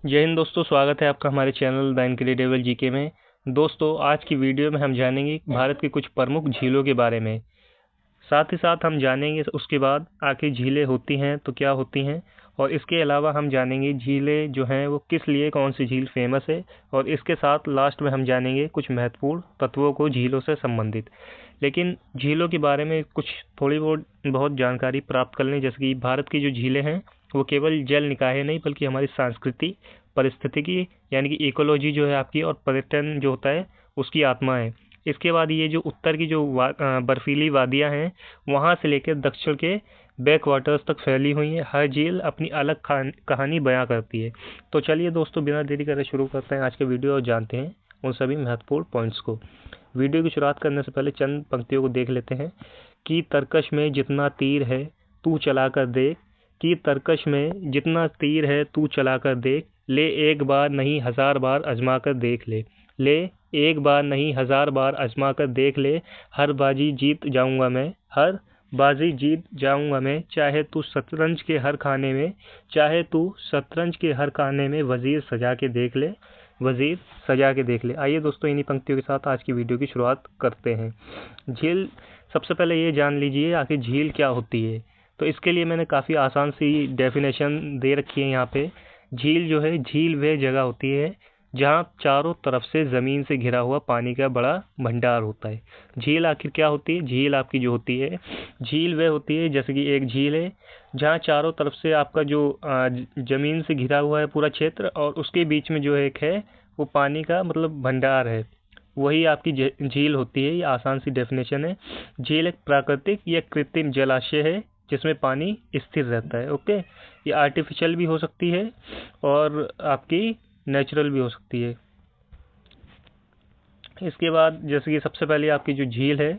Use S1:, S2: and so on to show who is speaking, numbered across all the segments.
S1: जय हिंद दोस्तों, स्वागत है आपका हमारे चैनल द इनक्रेडिबल जीके में। दोस्तों, आज की वीडियो में हम जानेंगे भारत की कुछ प्रमुख झीलों के बारे में। साथ ही साथ हम जानेंगे उसके बाद आखिर झीलें होती हैं तो क्या होती हैं, और इसके अलावा हम जानेंगे झीलें जो हैं वो किस लिए, कौन सी झील फेमस है, और इसके साथ लास्ट में हम जानेंगे कुछ महत्वपूर्ण तत्वों को झीलों से संबंधित। लेकिन झीलों के बारे में कुछ थोड़ी बहुत जानकारी प्राप्त कर लें। जैसे कि भारत की जो झीलें हैं वो केवल जल निकाय नहीं बल्कि हमारी संस्कृति, परिस्थितिकी यानी कि इकोलॉजी जो है आपकी, और पर्यटन जो होता है उसकी आत्मा है। इसके बाद ये जो उत्तर की जो बर्फीली वादियाँ हैं वहाँ से लेकर दक्षिण के बैक वाटर्स तक फैली हुई है। हर झील अपनी अलग कहानी बयां करती है। तो चलिए दोस्तों, बिना देरी करे शुरू करते हैं आज के वीडियो और जानते हैं उन सभी महत्वपूर्ण पॉइंट्स को। वीडियो की शुरुआत करने से पहले चंद पंक्तियों को देख लेते हैं। कि तरकश में जितना तीर है तू चला कर देख, कि तरकश में जितना तीर है तू चला कर देख, ले एक बार नहीं 1000 बार आजमा कर देख ले एक बार नहीं 1000 बार आजमा कर देख ले, हर बाजी जीत जाऊंगा मैं, हर बाजी जीत जाऊंगा मैं, चाहे तू शतरंज के हर खाने में, चाहे तू शतरंज के हर खाने में वजीर सजा के देख ले, वजीर सजा के देख ले। आइए दोस्तों, इन्हीं पंक्तियों के साथ आज की वीडियो की शुरुआत करते हैं। झील, सबसे पहले ये जान लीजिए आखिर झील क्या होती है। तो इसके लिए मैंने काफ़ी आसान सी डेफिनेशन दे रखी है यहाँ पे। झील जो है, झील वह जगह होती है जहाँ चारों तरफ से ज़मीन से घिरा हुआ पानी का बड़ा भंडार होता है। झील आखिर क्या होती है? झील आपकी जो होती है, झील वह होती है जैसे कि एक झील है जहाँ चारों तरफ से आपका जो ज़मीन से घिरा हुआ है पूरा क्षेत्र, और उसके बीच में जो एक है वो पानी का मतलब भंडार है, वही आपकी झील होती है। ये आसान सी डेफिनेशन है। झील एक प्राकृतिक या कृत्रिम जलाशय है जिसमें पानी स्थिर रहता है। ओके, ये आर्टिफिशियल भी हो सकती है और आपकी नेचुरल भी हो सकती है। इसके बाद जैसे कि सबसे पहले आपकी जो झील है,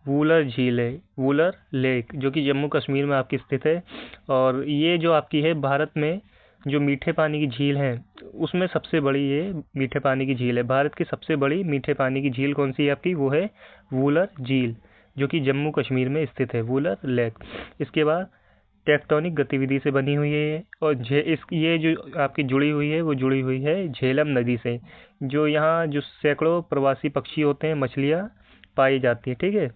S1: वूलर झील है, वूलर लेक, जो कि जम्मू कश्मीर में आपकी स्थित है। और ये जो आपकी है भारत में जो मीठे पानी की झील है उसमें सबसे बड़ी ये मीठे पानी की झील है। भारत की सबसे बड़ी मीठे पानी की झील कौन सी है आपकी? वो है वूलर झील, जो कि जम्मू कश्मीर में स्थित है, वूलर लेक। इसके बाद टेक्टोनिक गतिविधि से बनी हुई है ये, और ये जो आपकी जुड़ी हुई है वो जुड़ी हुई है झेलम नदी से, जो यहाँ जो सैकड़ों प्रवासी पक्षी होते हैं, मछलियाँ पाई जाती है। ठीक है।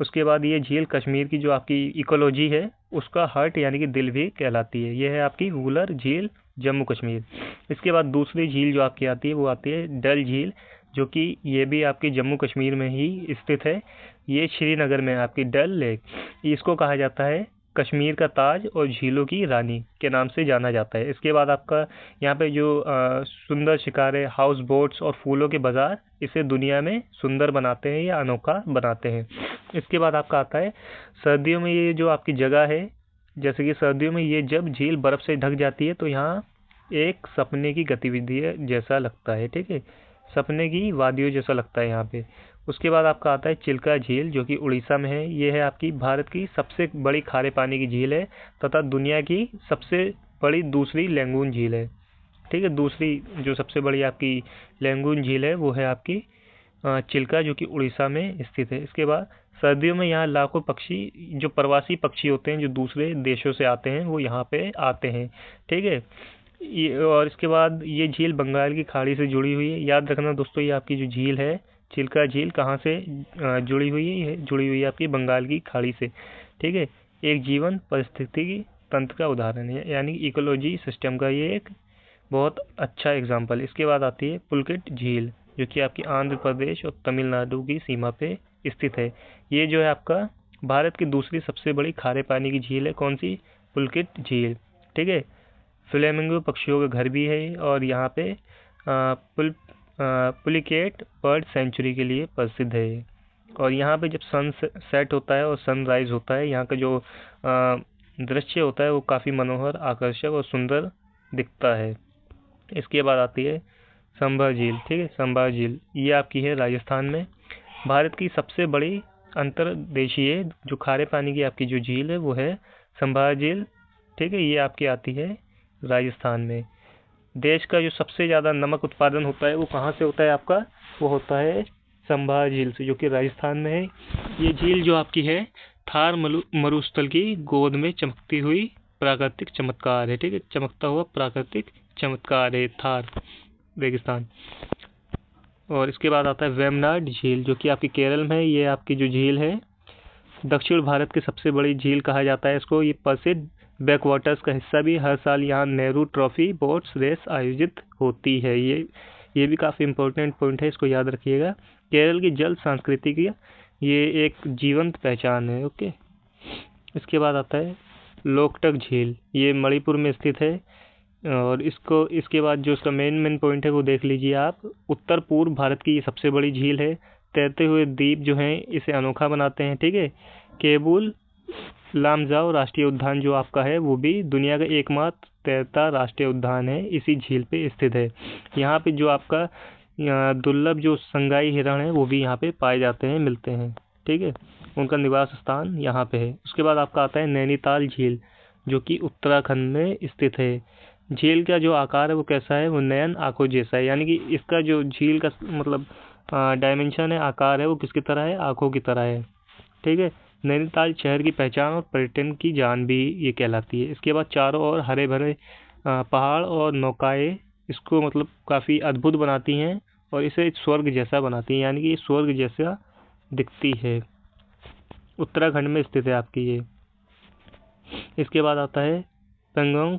S1: उसके बाद ये झील कश्मीर की जो आपकी इकोलॉजी है उसका हार्ट यानी कि दिल भी कहलाती है। ये है आपकी वूलर झील, जम्मू कश्मीर। इसके बाद दूसरी झील जो आपकी आती है वो आती है डल झील, जो कि ये भी आपकी जम्मू कश्मीर में ही स्थित है। ये श्रीनगर में आपकी डल लेक, इसको कहा जाता है कश्मीर का ताज और झीलों की रानी के नाम से जाना जाता है। इसके बाद आपका यहाँ पे जो सुंदर शिकारे, हाउस बोट्स और फूलों के बाज़ार इसे दुनिया में सुंदर बनाते हैं या अनोखा बनाते हैं। इसके बाद आपका आता है सर्दियों में ये जो आपकी जगह है, जैसे कि सर्दियों में ये जब झील बर्फ़ से ढक जाती है तो यहाँ एक सपने की गतिविधि जैसा लगता है। ठीक है, सपने की वादियों जैसा लगता है यहाँ पे। उसके बाद आपका आता है चिल्का झील, जो कि उड़ीसा में है। ये है आपकी भारत की सबसे बड़ी खारे पानी की झील है तथा दुनिया की सबसे बड़ी दूसरी लैंगून झील है। ठीक है, दूसरी जो सबसे बड़ी आपकी लैंगून झील है वो है आपकी चिल्का, जो कि उड़ीसा में स्थित है। इसके बाद सर्दियों में यहाँ लाखों पक्षी, जो प्रवासी पक्षी होते हैं जो दूसरे देशों से आते हैं, वो यहाँ पे आते हैं। ठीक है, ये, और इसके बाद ये झील बंगाल की खाड़ी से जुड़ी हुई है। याद रखना दोस्तों, ये आपकी जो झील है चिल्का झील कहाँ से जुड़ी हुई है? ये जुड़ी हुई है आपकी बंगाल की खाड़ी से। ठीक है, एक जीवन पारिस्थितिकी तंत्र का उदाहरण है, यानी इकोलॉजी सिस्टम का ये एक बहुत अच्छा एग्जाम्पल। इसके बाद आती है पुलकित झील, जो कि आपकी आंध्र प्रदेश और तमिलनाडु की सीमा पे स्थित है। ये जो है आपका भारत की दूसरी सबसे बड़ी खारे पानी की झील है। कौन सी? पुलकित झील। ठीक है, फ्लेमिंगो पक्षियों का घर भी है, और यहाँ पे पुलिकेट बर्ड सेंचुरी के लिए प्रसिद्ध है। और यहाँ पे जब सन सेट होता है और सनराइज होता है, यहाँ का जो दृश्य होता है वो काफ़ी मनोहर, आकर्षक और सुंदर दिखता है। इसके बाद आती है संभर झील। ठीक है, संभर झील ये आपकी है राजस्थान में। भारत की सबसे बड़ी अंतर्देशीय जो खारे पानी की आपकी जो झील है वो है संभर झील। ठीक है, ये आपकी आती है राजस्थान में। देश का जो सबसे ज़्यादा नमक उत्पादन होता है वो कहाँ से होता है आपका? वो होता है संभार झील से, जो कि राजस्थान में है। ये झील जो आपकी है थार मरुस्थल की गोद में चमकती हुई प्राकृतिक चमत्कार है, ठीक है, चमकता हुआ प्राकृतिक चमत्कार है थार रेगिस्तान। और इसके बाद आता है वेम्बनाड झील, जो कि आपकी केरल में है। ये आपकी जो झील है दक्षिण भारत की सबसे बड़ी झील कहा जाता है इसको। ये प्रसिद्ध बैकवाटर्स का हिस्सा भी, हर साल यहाँ नेहरू ट्रॉफी बोट्स रेस आयोजित होती है। ये भी काफ़ी इंपॉर्टेंट पॉइंट है, इसको याद रखिएगा। केरल की जल संस्कृति की ये एक जीवंत पहचान है। ओके, इसके बाद आता है लोकटक झील, ये मणिपुर में स्थित है। और इसके बाद जो इसका मेन पॉइंट है वो देख लीजिए आप। उत्तर पूर्व भारत की ये सबसे बड़ी झील है। तैरते हुए द्वीप जो हैं इसे अनोखा बनाते हैं, ठीक है। केबुल लामजाओ राष्ट्रीय उद्यान जो आपका है वो भी दुनिया का एकमात्र तैरता राष्ट्रीय उद्यान है, इसी झील पे स्थित है। यहाँ पे जो आपका दुर्लभ जो संगाई हिरण है वो भी यहाँ पे पाए जाते हैं, मिलते हैं, ठीक है। उनका निवास स्थान यहाँ पे है। उसके बाद आपका आता है नैनीताल झील, जो कि उत्तराखंड में स्थित है। झील का जो आकार है वो कैसा है, वो नयन आंखों जैसा है, यानी कि इसका जो झील का मतलब डायमेंशन है, आकार है, वो किसकी तरह है, आंखों की तरह है, ठीक है। नैनीताल शहर की पहचान और पर्यटन की जान भी ये कहलाती है। इसके बाद चारों ओर हरे भरे पहाड़ और नौकाएं इसको मतलब काफ़ी अद्भुत बनाती हैं और इसे स्वर्ग जैसा बनाती हैं, यानी कि स्वर्ग जैसा दिखती है। उत्तराखंड में स्थित है आपकी ये। इसके बाद आता है पेंगोंग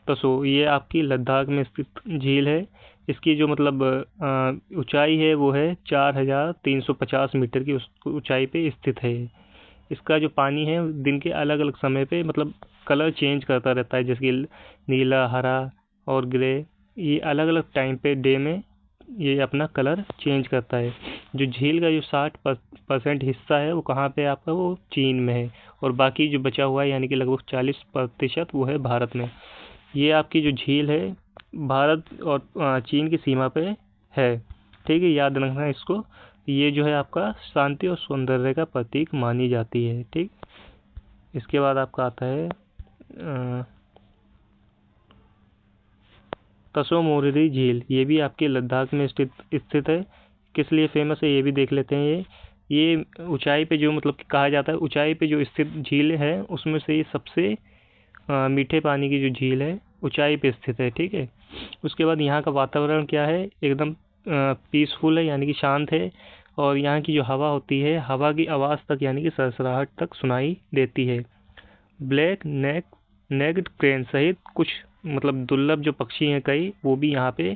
S1: तसो, ये आपकी लद्दाख में स्थित झील है। इसकी जो मतलब ऊंचाई है वो है 4350 मीटर की ऊंचाई पे स्थित है। इसका जो पानी है दिन के अलग अलग समय पे मतलब कलर चेंज करता रहता है, जैसे कि नीला, हरा और ग्रे, ये अलग अलग टाइम पे डे में ये अपना कलर चेंज करता है। जो झील का जो 60% हिस्सा है वो कहाँ पे आपका, वो चीन में है, और बाकी जो बचा हुआ है यानी कि लगभग 40% वो है भारत में। ये आपकी जो झील है भारत और चीन की सीमा पे है, ठीक है, याद रखना इसको। ये जो है आपका शांति और सौंदर्य का प्रतीक मानी जाती है, ठीक। इसके बाद आपका आता है तसो मोरिरी झील, ये भी आपके लद्दाख में स्थित है। किस लिए फेमस है ये भी देख लेते हैं। ये ऊंचाई पे जो मतलब कहा जाता है, ऊंचाई पे जो स्थित झील है उसमें से ये सबसे मीठे पानी की जो झील है ऊंचाई पे स्थित है, ठीक है। उसके बाद यहाँ का वातावरण क्या है, एकदम पीसफुल है, यानी कि शांत है। और यहाँ की जो हवा होती है, हवा की आवाज़ तक यानी कि सरसराहट तक सुनाई देती है। ब्लैक नेक्ड क्रेन सहित कुछ मतलब दुर्लभ जो पक्षी हैं कई, वो भी यहाँ पे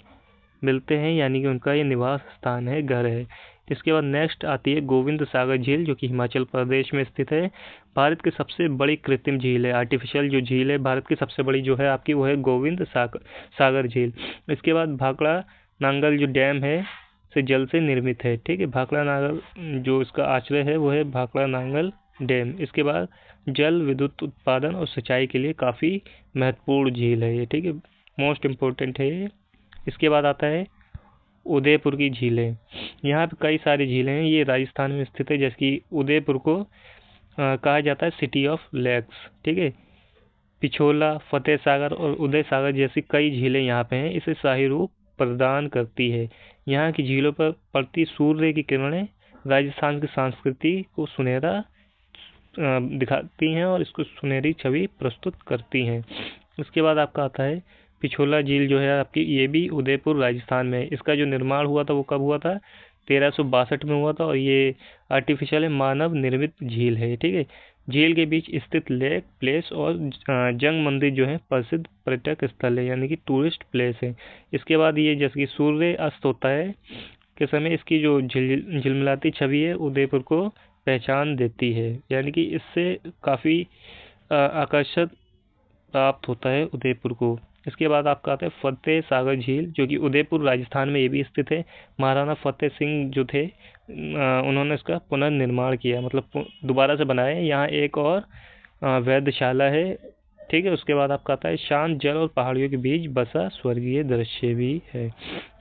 S1: मिलते हैं, यानी कि उनका ये निवास स्थान है, घर है। इसके बाद नेक्स्ट आती है गोविंद सागर झील, जो कि हिमाचल प्रदेश में स्थित है। भारत की सबसे बड़ी कृत्रिम झील है, आर्टिफिशियल जो झील है भारत की सबसे बड़ी जो है आपकी वो है गोविंद सागर झील। इसके बाद भाखड़ा नांगल जो डैम है से जल से निर्मित है, ठीक है। भाखड़ा नांगल जो इसका आश्रय है वो है भाखड़ा नांगल डैम। इसके बाद जल विद्युत उत्पादन और सिंचाई के लिए काफ़ी महत्वपूर्ण झील है ये, ठीक है, मोस्ट इम्पोर्टेंट है ये। इसके बाद आता है उदयपुर की झीलें। यहाँ पे कई सारी झीलें हैं, ये राजस्थान में स्थित है, जैसे कि उदयपुर को कहा जाता है सिटी ऑफ लेक्स, ठीक है। पिछोला, फतेह सागर और उदय सागर जैसी कई झीलें यहाँ पे हैं, इसे शाही रूप प्रदान करती है। यहाँ की झीलों पर पड़ती सूर्य की किरणें राजस्थान की संस्कृति को सुनहरा दिखाती हैं और इसको सुनहरी छवि प्रस्तुत करती हैं। उसके बाद आपका आता है पिछोला झील, जो है आपकी ये भी उदयपुर राजस्थान में। इसका जो निर्माण हुआ था वो कब हुआ था, 1362 में हुआ था, और ये आर्टिफिशियल मानव निर्मित झील है, ठीक है। झील के बीच स्थित लेक प्लेस और जंग मंदिर जो है प्रसिद्ध पर्यटक स्थल है, यानी कि टूरिस्ट प्लेस है। इसके बाद ये जैसे कि सूर्य अस्त होता है के समय इसकी जो झिलमिलाती छवि है उदयपुर को पहचान देती है, यानी कि इससे काफ़ी आकर्षक प्राप्त होता है उदयपुर को। इसके बाद आपका आता है फतेह सागर झील, जो कि उदयपुर राजस्थान में ये भी स्थित है। महाराणा फतेह सिंह जो थे उन्होंने इसका पुनर्निर्माण किया, मतलब दोबारा से बनाया है। यहाँ एक और वेधशाला है, ठीक है। उसके बाद आपका आता है शांत जल और पहाड़ियों के बीच बसा स्वर्गीय दृश्य भी है।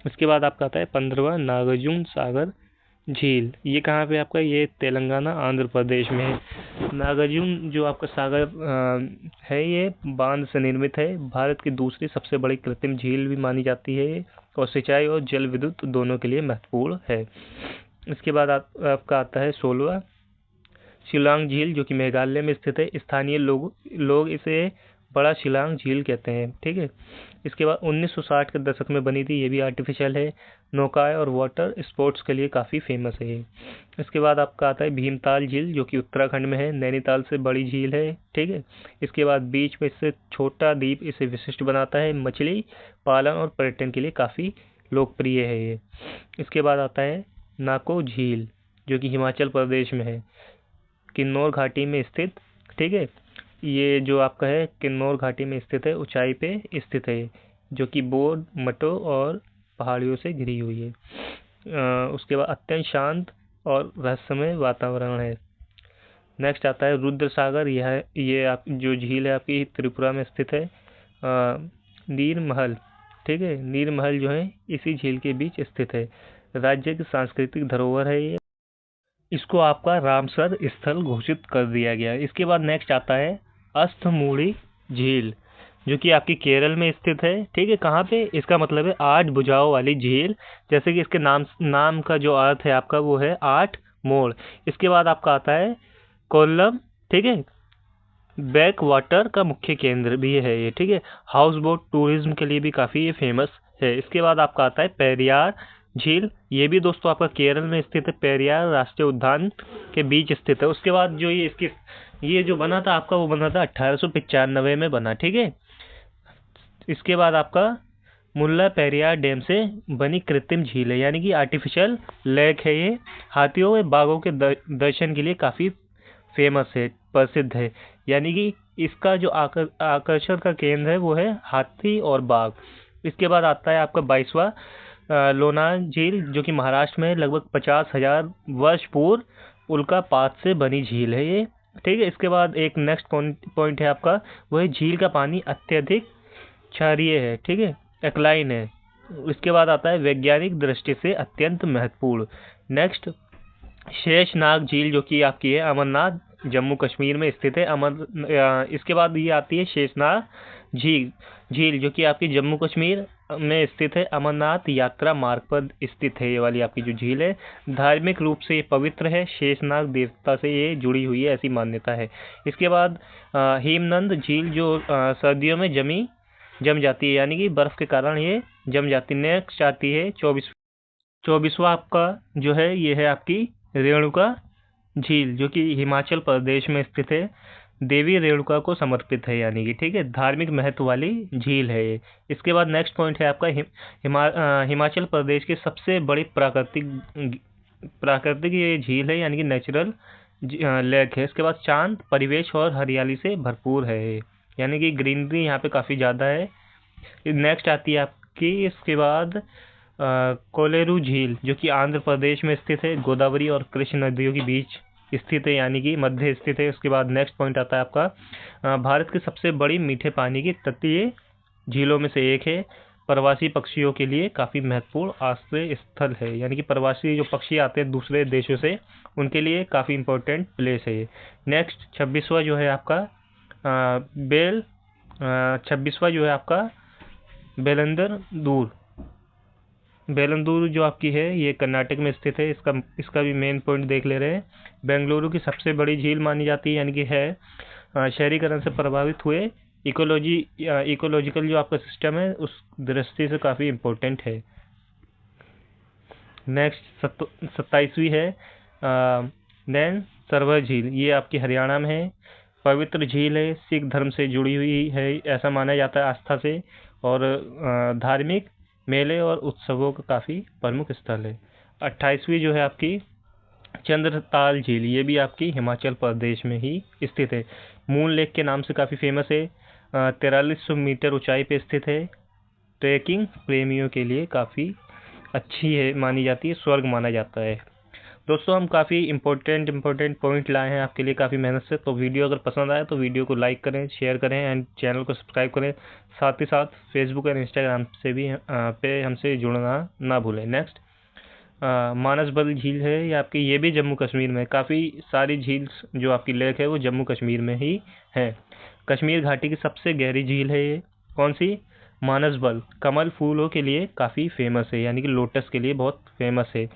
S1: इसके बाद आपका आता है 15वां नागार्जुन सागर झील। ये कहाँ पे आपका, ये तेलंगाना आंध्र प्रदेश में है। नागार्जुन जो आपका सागर है ये बांध से निर्मित है। भारत की दूसरी सबसे बड़ी कृत्रिम झील भी मानी जाती है और सिंचाई और जल विद्युत दोनों के लिए महत्वपूर्ण है। इसके बाद आपका आता है 16वां शिलांग झील जो कि मेघालय में स्थित है, स्थानीय लोग इसे बड़ा शिलांग झील कहते हैं। ठीक है। इसके बाद 1960 के दशक में बनी थी, ये भी आर्टिफिशियल है। नौकाएं और वाटर स्पोर्ट्स के लिए काफ़ी फेमस है ये। इसके बाद आपका आता है भीमताल झील जो कि उत्तराखंड में है, नैनीताल से बड़ी झील है। ठीक है। इसके बाद बीच में इससे छोटा द्वीप इसे विशिष्ट बनाता है। मछली पालन और पर्यटन के लिए काफ़ी लोकप्रिय है ये। इसके बाद आता है नाको झील जो कि हिमाचल प्रदेश में है, किन्नौर घाटी में स्थित। ठीक है। ये जो आपका है किन्नौर घाटी में स्थित है, ऊंचाई पे स्थित है, जो कि बोर्ड मठों और पहाड़ियों से घिरी हुई है। उसके बाद अत्यंत शांत और रहस्यमय वातावरण है। नेक्स्ट आता है रुद्र सागर। ये आप जो झील है आपकी त्रिपुरा में स्थित है। नीर महल। ठीक है। नीर महल जो है इसी झील के बीच स्थित है, राज्य की सांस्कृतिक धरोहर है ये। इसको आपका रामसर स्थल घोषित कर दिया गया। इसके बाद नेक्स्ट आता है अस्थमूड़ी झील जो कि आपकी केरल में स्थित है। ठीक है। कहाँ पे? इसका मतलब है 8 भुजाओं वाली झील, जैसे कि इसके नाम का जो अर्थ है आपका वो है 8 मोड़। इसके बाद आपका आता है कोल्लम। ठीक है। बैक वाटर का मुख्य केंद्र भी है ये। ठीक है। हाउस बोट टूरिज्म के लिए भी काफ़ी ये फेमस है। इसके बाद आपका आता है पेरियार झील। ये भी दोस्तों आपका केरल में स्थित है, पेरियार राष्ट्रीय उद्यान के बीच स्थित है। उसके बाद जो ये जो बना था आपका, वो बना था 1895 में बना। ठीक है। इसके बाद आपका मुल्ला पेरियार डैम से बनी कृत्रिम झील है, यानी कि आर्टिफिशियल लेक है ये। हाथियों व बाघों के दर्शन के लिए काफ़ी फेमस है, प्रसिद्ध है। यानी कि इसका जो आकर्षण का केंद्र है वो है हाथी और बाघ। इसके बाद आता है आपका 22वां लोनार झील जो कि महाराष्ट्र में लगभग 50,000 वर्ष पूर्व उल्कापात से बनी झील है ये। ठीक है। इसके बाद एक नेक्स्ट पॉइंट है आपका, वो है झील का पानी अत्यधिक क्षारीय है। ठीक है। एक्लाइन है। इसके बाद आता है वैज्ञानिक दृष्टि से अत्यंत महत्वपूर्ण। नेक्स्ट शेषनाग झील जो कि आपकी है अमरनाथ जम्मू कश्मीर में स्थित है। इसके बाद ये आती है शेषनाग झील जो कि आपकी जम्मू कश्मीर में स्थित है, अमरनाथ यात्रा मार्ग पर स्थित है। ये वाली आपकी जो झील है धार्मिक रूप से ये पवित्र है, शेषनाग देवता से ये जुड़ी हुई है, ऐसी मान्यता है। इसके बाद हेमनंद झील जो सर्दियों में जम जाती है, यानी कि बर्फ के कारण ये जम जाती है। नेक्स्ट आती है 24वां आपका जो है ये है आपकी रेणुका झील जो कि हिमाचल प्रदेश में स्थित है, देवी रेणुका को समर्पित है, यानी कि ठीक है धार्मिक महत्व वाली झील है ये। इसके बाद नेक्स्ट पॉइंट है आपका हिमाचल प्रदेश की सबसे बड़ी प्राकृतिक ये झील है, यानी कि नेचुरल लेक है। इसके बाद शांत परिवेश और हरियाली से भरपूर है, यानी कि ग्रीनरी यहाँ पे काफ़ी ज़्यादा है। नेक्स्ट आती है आपकी इसके बाद कोलेरू झील जो कि आंध्र प्रदेश में स्थित है, गोदावरी और कृष्ण नदियों के बीच स्थित है, यानी कि मध्य स्थित है। उसके बाद नेक्स्ट पॉइंट आता है आपका भारत की सबसे बड़ी मीठे पानी की तटीय झीलों में से एक है, प्रवासी पक्षियों के लिए काफ़ी महत्वपूर्ण आश्रय स्थल है, यानी कि प्रवासी जो पक्षी आते हैं दूसरे देशों से उनके लिए काफ़ी इंपॉर्टेंट प्लेस है ये। नेक्स्ट 26वां जो है आपका 26वां जो है आपका बेलंदूर जो आपकी है ये कर्नाटक में स्थित है। इसका भी मेन पॉइंट देख ले रहे हैं। बेंगलुरु की सबसे बड़ी झील मानी जाती है, यानी कि है शहरीकरण से प्रभावित हुए इकोलॉजिकल जो आपका सिस्टम है उस दृष्टि से काफ़ी इम्पोर्टेंट है। नेक्स्ट 27वीं है नैन सरोवर झील, ये आपकी हरियाणा में है, पवित्र झील है, सिख धर्म से जुड़ी हुई है, ऐसा माना जाता है आस्था से, और धार्मिक मेले और उत्सवों का काफ़ी प्रमुख स्थल है। 28वीं जो है आपकी चंद्रताल झील, ये भी आपकी हिमाचल प्रदेश में ही स्थित है, मून लेक के नाम से काफ़ी फेमस है, 4300 मीटर ऊंचाई पे स्थित है, ट्रैकिंग प्रेमियों के लिए काफ़ी अच्छी है, मानी जाती है, स्वर्ग माना जाता है। दोस्तों हम काफ़ी इंपॉर्टेंट पॉइंट लाए हैं आपके लिए काफ़ी मेहनत से। तो वीडियो अगर पसंद आए तो वीडियो को लाइक करें, शेयर करें एंड चैनल को सब्सक्राइब करें। साथ ही साथ फेसबुक और इंस्टाग्राम से भी पे हमसे जुड़ना ना भूलें। नेक्स्ट मानसबल झील है, ये आपकी ये भी जम्मू कश्मीर में, काफ़ी सारी झील जो आपकी लेक है वो जम्मू कश्मीर में ही है। कश्मीर घाटी की सबसे गहरी झील है ये, कौन सी? मानसबल। कमल फूलों के लिए काफ़ी फेमस है, यानी कि लोटस के लिए बहुत फेमस है।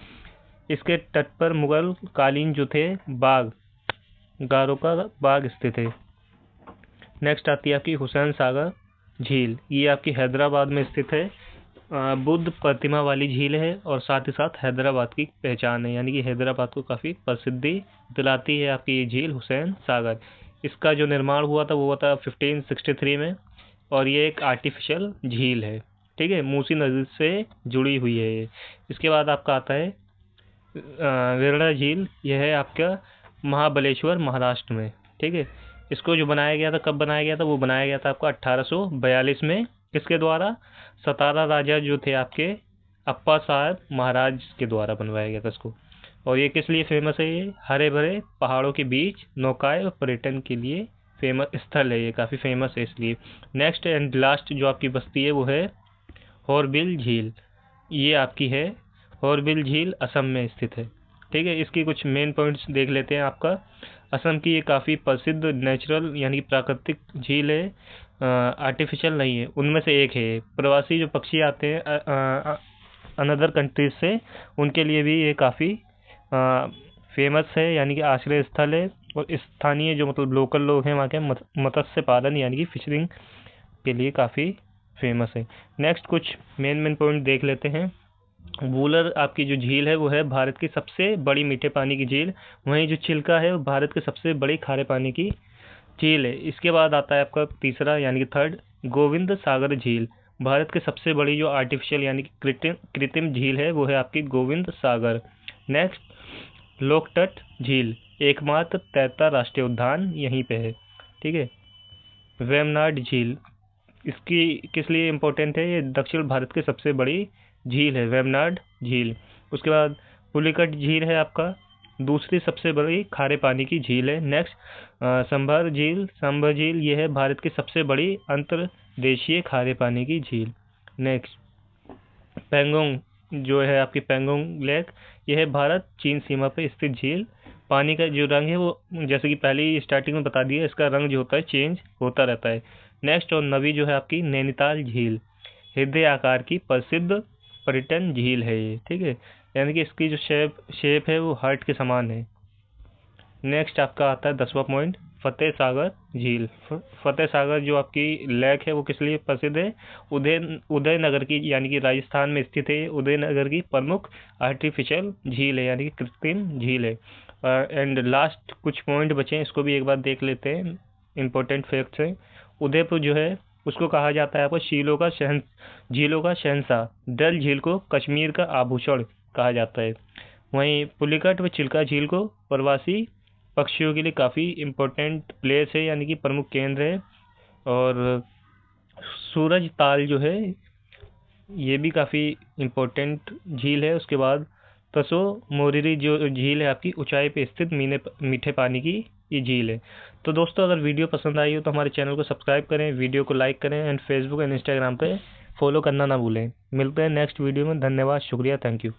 S1: इसके तट पर मुगल कालीन जो थे बाग गारो का बाग स्थित है। नेक्स्ट आती है आपकी हुसैन सागर झील, ये आपकी हैदराबाद में स्थित है। बुद्ध प्रतिमा वाली झील है और साथ ही साथ हैदराबाद की पहचान है, यानी कि हैदराबाद को काफ़ी प्रसिद्धि दिलाती है आपकी ये झील हुसैन सागर। इसका जो निर्माण हुआ था वो हुआ था 1563 में, और ये एक आर्टिफिशियल झील है, ठीक है, मूसी नदी से जुड़ी हुई है ये। इसके बाद आपका आता है वेरड़ा झील, यह है आपका महाबलेश्वर महाराष्ट्र में, ठीक है। इसको जो बनाया गया था, कब बनाया गया था, वो बनाया गया था आपका 1842 में। किसके द्वारा? सतारा राजा जो थे आपके अप्पा साहब महाराज के द्वारा बनवाया गया था इसको। और ये किस लिए फेमस है? ये हरे भरे पहाड़ों के बीच नौकाएं और पर्यटन के लिए फेमस स्थल है, ये काफ़ी फेमस है इसलिए। नेक्स्ट एंड लास्ट जो आपकी बस्ती है वो है हॉर्नबिल झील, ये आपकी है हॉर्नबिल झील असम में स्थित है, ठीक है। इसकी कुछ मेन पॉइंट्स देख लेते हैं। आपका असम की ये काफ़ी प्रसिद्ध नेचुरल यानी प्राकृतिक झील है, आर्टिफिशियल नहीं है, उनमें से एक है। प्रवासी जो पक्षी आते हैं अनदर कंट्रीज से, उनके लिए भी ये काफ़ी फेमस है, यानी कि आश्रय स्थल है। और स्थानीय जो मतलब लोकल लोग हैं वहाँ के मत्स्य पालन यानी कि फिशरिंग के लिए काफ़ी फेमस है। नेक्स्ट कुछ मेन पॉइंट देख लेते हैं। वूलर आपकी जो झील है वो है भारत की सबसे बड़ी मीठे पानी की झील, वहीं जो चिल्का है वो भारत के सबसे बड़ी खारे पानी की झील है। इसके बाद आता है आपका तीसरा यानी कि थर्ड, गोविंद सागर झील, भारत के सबसे बड़ी जो आर्टिफिशियल यानी कि कृत्रिम झील है वो है आपकी गोविंद सागर। नेक्स्ट लोकटक झील, एकमात्र तैरता राष्ट्रीय उद्यान यहीं पे है, ठीक है। वेमनाड झील, इसकी किस लिए इम्पोर्टेंट है? ये दक्षिण भारत की सबसे बड़ी झील है वेमनाड झील। उसके बाद पुलिकट झील है आपका दूसरी सबसे बड़ी खारे पानी की झील है। नेक्स्ट संभर झील, ये है भारत की सबसे बड़ी अंतर्देशीय खारे पानी की झील। नेक्स्ट पेंगोंग जो है आपकी पेंगोंग लेक, यह है भारत चीन सीमा पर स्थित झील। पानी का जो रंग है वो जैसे कि पहले ही स्टार्टिंग में बता दिया, इसका रंग जो होता है चेंज होता रहता है। नेक्स्ट और नवी जो है आपकी नैनीताल झील, हृदय आकार की प्रसिद्ध पर्यटन झील है ये, ठीक है, यानी कि इसकी जो शेप है वो हार्ट के समान है। नेक्स्ट आपका आता है 10वां पॉइंट, फतेह सागर झील। फतेह सागर जो आपकी लेक है वो किस लिए प्रसिद्ध है? उदयनगर की यानी कि राजस्थान में स्थित है, उदयनगर की प्रमुख आर्टिफिशियल झील है यानी कि कृत्रिम झील है। एंड लास्ट कुछ पॉइंट बचे हैं, इसको भी एक बार देख लेते हैं, इंपॉर्टेंट फैक्ट्स हैं। उदयपुर जो है उसको कहा जाता है आपको झीलों का शहंशाह, डल झील को कश्मीर का आभूषण कहा जाता है। वहीं पुलिकट व चिल्का झील को प्रवासी पक्षियों के लिए काफ़ी इम्पोर्टेंट प्लेस है यानी कि प्रमुख केंद्र है। और सूरज ताल जो है ये भी काफ़ी इम्पोर्टेंट झील है। उसके बाद तसो मोरिरी जो झील है आपकी ऊंचाई पे स्थित मीठे पानी की ये झील है। तो दोस्तों अगर वीडियो पसंद आई हो तो हमारे चैनल को सब्सक्राइब करें, वीडियो को लाइक करें एंड फेसबुक एंड इंस्टाग्राम पे फॉलो करना ना भूलें। मिलते हैं नेक्स्ट वीडियो में। धन्यवाद, शुक्रिया, थैंक यू।